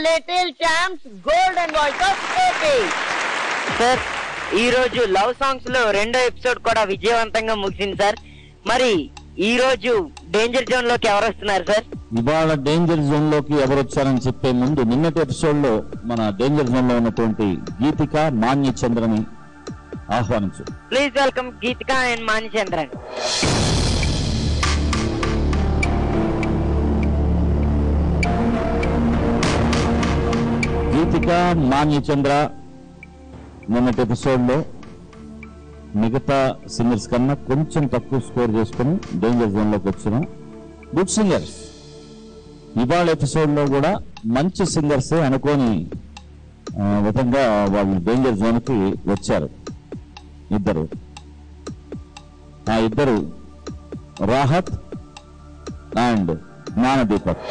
Little champs golden voice of AP. Sir ఈ రోజు love songs లో రెండో ఎపిసోడ్ కూడా విజయవంతంగా ముగిసింది సార్. మరి ఈ రోజు డేంజర్ జోన్ లోకి ఎవరు వస్తున్నారు సార్? ఇవాళ డేంజర్ జోన్ లోకి ఎవరు వచ్చారని చెప్పే ముందు నిన్నటి ఎపిసోడ్ లో మన డేంజర్ జోన్ లో ఉన్నటువంటి గీతిక మాన్యచంద్రని ఆహ్వానించు. Please welcome Geethika and Manyachandran. Geethika Manyachandra నిన్నటి ఎపిసోడ్ లో మిగతా సింగర్స్ కన్నా కొంచెం తక్కువ స్కోర్ చేసుకుని డేంజర్ జోన్ లోకి వచ్చిన గుడ్ సింగర్స్. ఇవాళ ఎపిసోడ్ లో కూడా మంచి సింగర్సే అనుకోని విధంగా వాళ్ళు డేంజర్ జోన్ కి వచ్చారు. ఆ ఇద్దరు రాహత్ అండ్ జ్ఞానదీపక్.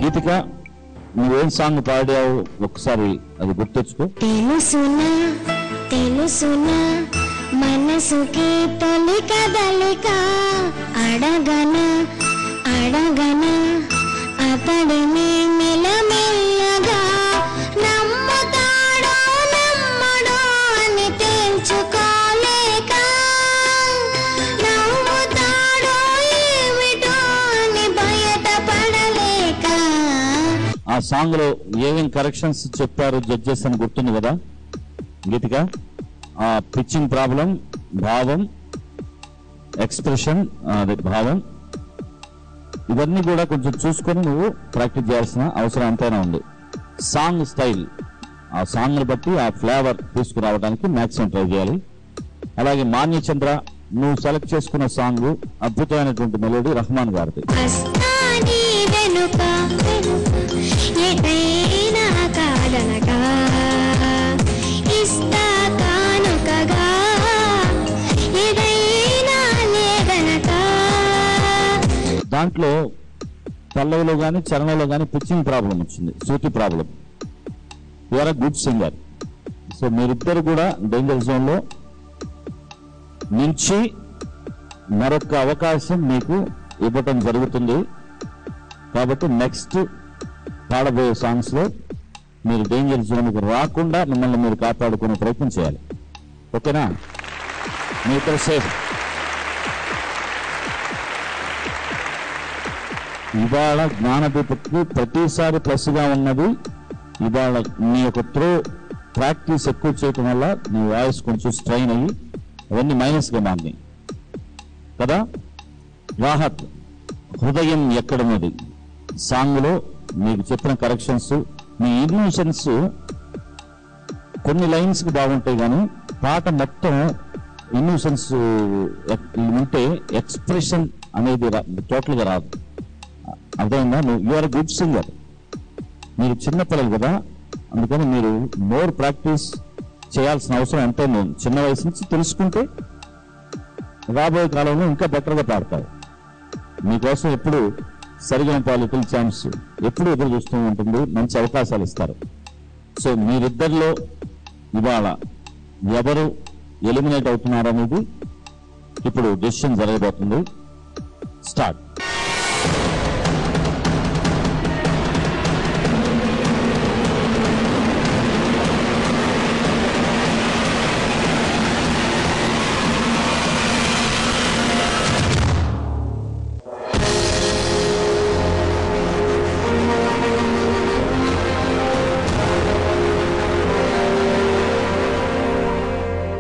గీతిక, నువ్వేం సాంగ్ పాడావు ఒకసారి అది గుర్తొచ్చుకో. తెలుసునా తెలుసునా మనసుకి తొలి కదలిక, అడగన అడగన అతడిని మెల్లమెల్లగా, నమ్ముతాడో నమ్మడో అని తెలుసుకోలేక, నమ్ముతాడో ఏమిటో అని బయటపడలేక. ఆ సాంగ్ లో ఏమేం కరెక్షన్స్ చెప్పారు జడ్జెస్ అని గుర్తుంది కదా గీతిక? ఆ పిచ్చింగ్ ప్రాబ్లం, భావం, ఎక్స్ప్రెషన్, అదే భావం, ఇవన్నీ కూడా కొంచెం చూసుకొని నువ్వు ప్రాక్టీస్ చేయాల్సిన అవసరం ఎంతైనా ఉంది. సాంగ్ స్టైల్, ఆ సాంగ్ బట్టి ఆ ఫ్లేవర్ తీసుకురావడానికి మాక్సిమం ట్రై చేయాలి. అలాగే మాన్యచంద్ర, నువ్వు సెలెక్ట్ చేసుకున్న సాంగ్ అద్భుతమైనటువంటి మెలోడీ రహమాన్ గారిది. దాంట్లో పల్లవిలో గానీ చరణంలో గానీ పిచ్చింగ్ ప్రాబ్లం వచ్చింది, Shruti problem. You are a good singer. So మీరిద్దరు కూడా డేంజర్ జోన్ లో నుంచి మరొక అవకాశం మీకు ఇవ్వటం జరుగుతుంది. కాబట్టి నెక్స్ట్ పాడబోయే సాంగ్స్ లో మీరు డేంజర్ జోన్కి రాకుండా మిమ్మల్ని మీరు కాపాడుకునే ప్రయత్నం చేయాలి. ఓకేనా? మీ ఇద్దరు సేఫ్. ఇవాళ జ్ఞానదీపక్కి ప్రతిసారి ప్లస్ గా ఉన్నది. ఇవాళ నీ యొక్క త్రో ప్రాక్టీస్ ఎక్కువ చేయటం వల్ల నీ వాయిస్ కొంచెం స్ట్రైన్ అయ్యి అవన్నీ మైనస్ గా మారింది కదా. రాహత్, హృదయం ఎక్కడున్నది సాంగ్ లో మీకు చెప్పిన కరెక్షన్స్, మీ ఇన్యూషన్స్ కొన్ని లైన్స్ కి బాగుంటాయి కానీ పాట మొత్తం ఇన్యూషన్స్ ఉంటే ఎక్స్ప్రెషన్ అనేది టోటల్ గా రాదు. అర్థమైందా? You are good singer. మీరు చిన్నపిల్లలు కదా, అందుకని మీరు మోర్ ప్రాక్టీస్ చేయాల్సిన అవసరం ఎంతైనా చిన్న వయసు నుంచి తెలుసుకుంటే రాబోయే కాలంలో ఇంకా బెటర్గా పాడతారు. మీకోసం ఎప్పుడు సరిగమప లిటిల్ ఛాంప్స్ ఎప్పుడు ఎదురు చూస్తూ ఉంటుంది, మంచి అవకాశాలు ఇస్తారు. సో మీరిద్దరిలో ఇవాళ ఎవరు ఎలిమినేట్ అవుతున్నారు అనేది ఇప్పుడు డెసిషన్ జరగబోతుంది. స్టార్ట్.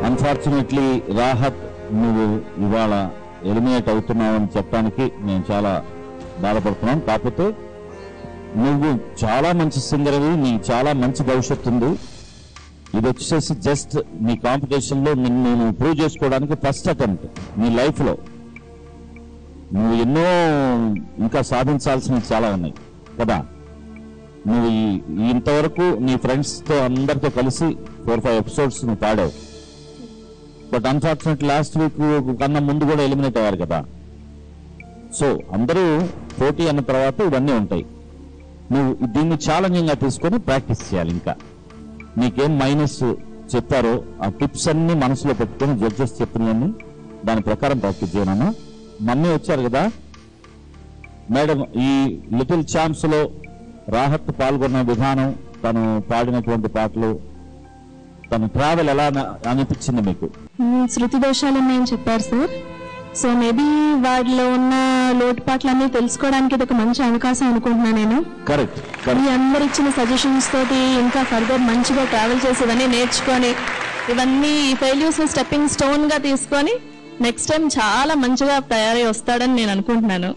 అన్ఫార్చునేట్లీ రాహత్, నువ్వు ఇవాళ ఎలిమినేట్ అవుతున్నావు అని చెప్పడానికి నేను చాలా బాధపడుతున్నాను. కాకపోతే నువ్వు చాలా మంచి సింగర్వి, నీ చాలా మంచి భవిష్యత్తు ఉంది. ఇది వచ్చేసి జస్ట్ నీ కాంపిటీషన్ లో నిన్ను ప్రూవ్ చేసుకోవడానికి ఫస్ట్ అటెంప్ట్ నీ లైఫ్ లో. నువ్వు ఎన్నో ఇంకా సాధించాల్సినవి చాలా ఉన్నాయి కదా. నువ్వు ఇంతవరకు నీ ఫ్రెండ్స్ తో అందరితో కలిసి 4-5 ఎపిసోడ్స్ నువ్వు పాడావు. బట్ అన్ఫార్చునేట్ లాస్ట్ వీక్ కన్నా ముందు కూడా ఎలిమినేట్ అయ్యారు కదా. సో అందరూ పోటీ అన్న తర్వాత ఇవన్నీ ఉంటాయి. నువ్వు దీన్ని ఛాలెంజింగ్ గా తీసుకొని ప్రాక్టీస్ చేయాలి. ఇంకా నీకేం మైనస్ చెప్పారో ఆ టిప్స్ అన్ని మనసులో పెట్టుకొని జడ్జెస్ చెప్పినవన్నీ దాని ప్రకారం ప్రాక్టీస్ చేయనమ్మా. మమ్మీ వచ్చారు కదా మేడం, ఈ లిటిల్ ఛాంప్స్ లో రాహత్ పాల్గొన్న విధానం, తను పాడినటువంటి పాటలు, తన ట్రావెల్ ఎలా అనిపించింది మీకు? శృతి దోషాలు ఉన్నాయని చెప్పారు సార్. సో మేబీ వాటిలో ఉన్న లోటుపాట్లన్నీ తెలుసుకోవడానికి ఇది ఒక మంచి అవకాశం అనుకుంటున్నాను నేను. కరెక్ట్. మీ అందరు ఇచ్చిన సజెషన్స్ తోటి ఇంకా ఫర్దర్ మంచిగా ట్రావెల్ చేసి ఇవన్నీ నేర్చుకొని ఇవన్నీ ఫెయిల్యూర్స్ స్టెప్పింగ్ స్టోన్ గా తీసుకొని నెక్స్ట్ టైం చాలా మంచిగా తయారై వస్తాడని నేను అనుకుంటున్నాను.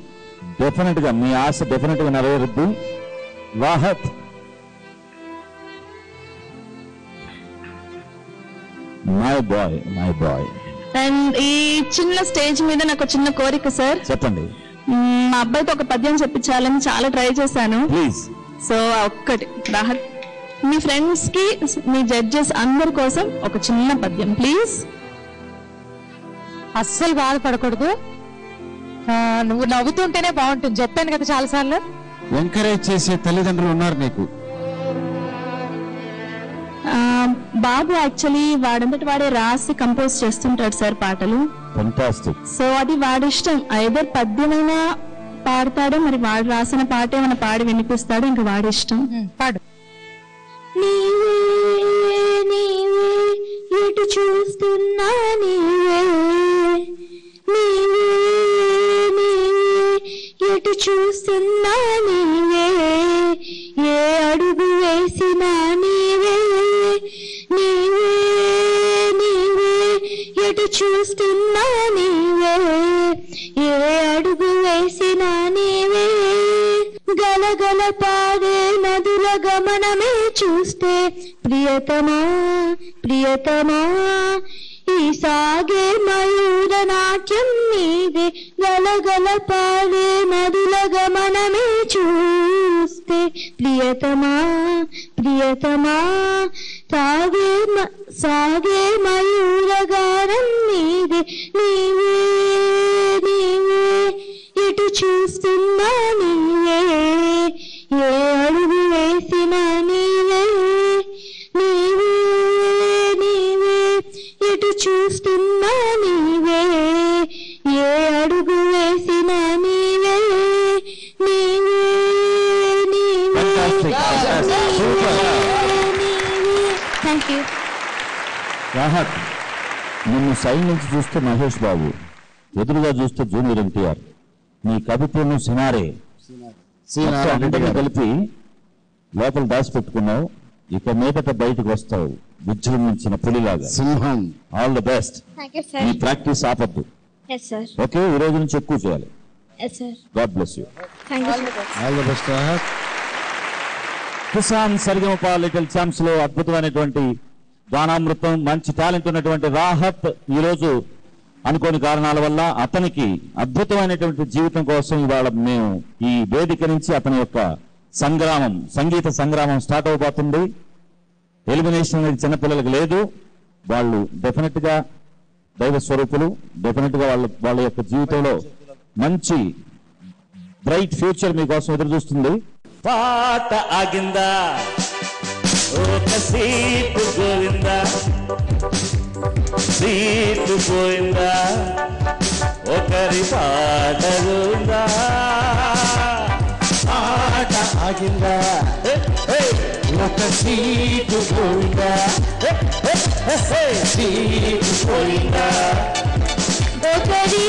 డెఫినెట్ గా మీ ఆశ డెఫినెట్ గా నెరవేరుద్ది. Rahat, my boy. అండ్ ఈ చిన్న స్టేజ్ మీద నాకు చిన్న కోరిక సార్. చెప్పండి. మా అబ్బాయితో ఒక పద్యం చెప్పించాలని చాలా ట్రై చేశాను. ప్లీజ్. సో ఒక్కటి రాహత్, మీ ఫ్రెండ్స్ కి, మీ జడ్జెస్ అందరి కోసం ఒక చిన్న పద్యం ప్లీజ్. అస్సలు బాధపడకూడదు, నువ్వు నవ్వుతుంటేనే బాగుంటుంది. చెప్పాను కదా చాలా సార్లు. ఎంకరేజ్ చేసే తల్లిదండ్రులు ఉన్నారు నీకు. బాబు యాక్చువల్లీ వాడంతటి వాడే రాసి కంపోజ్ చేస్తుంటాడు సార్ పాటలు. ఫెంటాస్టిక్. సో అది వాడిష్టం. ఐదర్ పద్యమైనా పాడతాడు, మరి వాడు రాసిన పాట ఏమైనా పాడి వినిపిస్తాడు, ఇంకా వాడిష్టం. పాడు. నీవే నీవే ఎటు చూస్తున్నా నీవే, నీవే నీవే ఎటు చూస్తున్నా నీవే, ఏ అడుగు వేసినా నీవే, నీవే నీవే ఎటు చూస్తున్నా నీవే, ఏ అడుగు వేసినా నీవే, గలగల పాడే నదుల గమనమే చూస్తే ప్రియతమా ప్రియతమా, ఈ సాగే మయూర నాట్యం నీదే, గలగల పాడే నదుల గమనమే చూస్తే ప్రియతమా ప్రియతమా, సాగే మయూర గానం నీదే, నీవే నీవే ఎటు చూస్తున్నా నీవే, ఏ అడుగు వేసినా నీవే, నీవే నీవే ఎటు చూస్తున్నా నీవే, ఏ అడుగు వేసినా నీవే, నీవే నీవే. Thank you. రాహత్, నిన్ను సైడ్ నుంచి చూస్తే మహేష్ బాబు, ఎదురుగా చూస్తే జూనియర్ ఎన్టీఆర్. నీ కవిత్వం సినారే అన్నింటినీ కలిపి లోపల దాచిపెట్టుకున్నావు. ఇక మీదట బయటకు వస్తావు విజృంభించిన పులిలాగా, సింహం. All the best. ఈ ప్రాక్టీస్ ఆపద్దు. ఓకే, ఈ రోజు నుంచి ఎక్కువ చేయాలి. God bless you. All the best. Kisan Sarigamapa little champs లో అద్భుతమైనటువంటి గానామృతం, మంచి టాలెంట్ ఉన్నటువంటి రాహత్ ఈ రోజు అనుకోని కారణాల వల్ల అతనికి అద్భుతమైనటువంటి జీవితం కోసం ఇవాళ మేము ఈ వేదిక నుంచి అతని యొక్క సంగ్రామం, సంగీత సంగ్రామం స్టార్ట్ అవబోతుంది. ఎలిమినేషన్ అనేది చిన్నపిల్లలకు లేదు. వాళ్ళు డెఫినెట్ గా దైవ స్వరూపులు. డెఫినెట్ గా వాళ్ళ యొక్క జీవితంలో మంచి బ్రైట్ ఫ్యూచర్ మీకోసం ఎదురు చూస్తుంది. పాట ఆగిందా, ఒక సీటు గోవిందా, సీటు పోయిందా, ఒకరి పాట ఉందా, పాట ఆగిందా, ఒక సీటు పోయిందా, సీటు పోయిందా, ఒకరి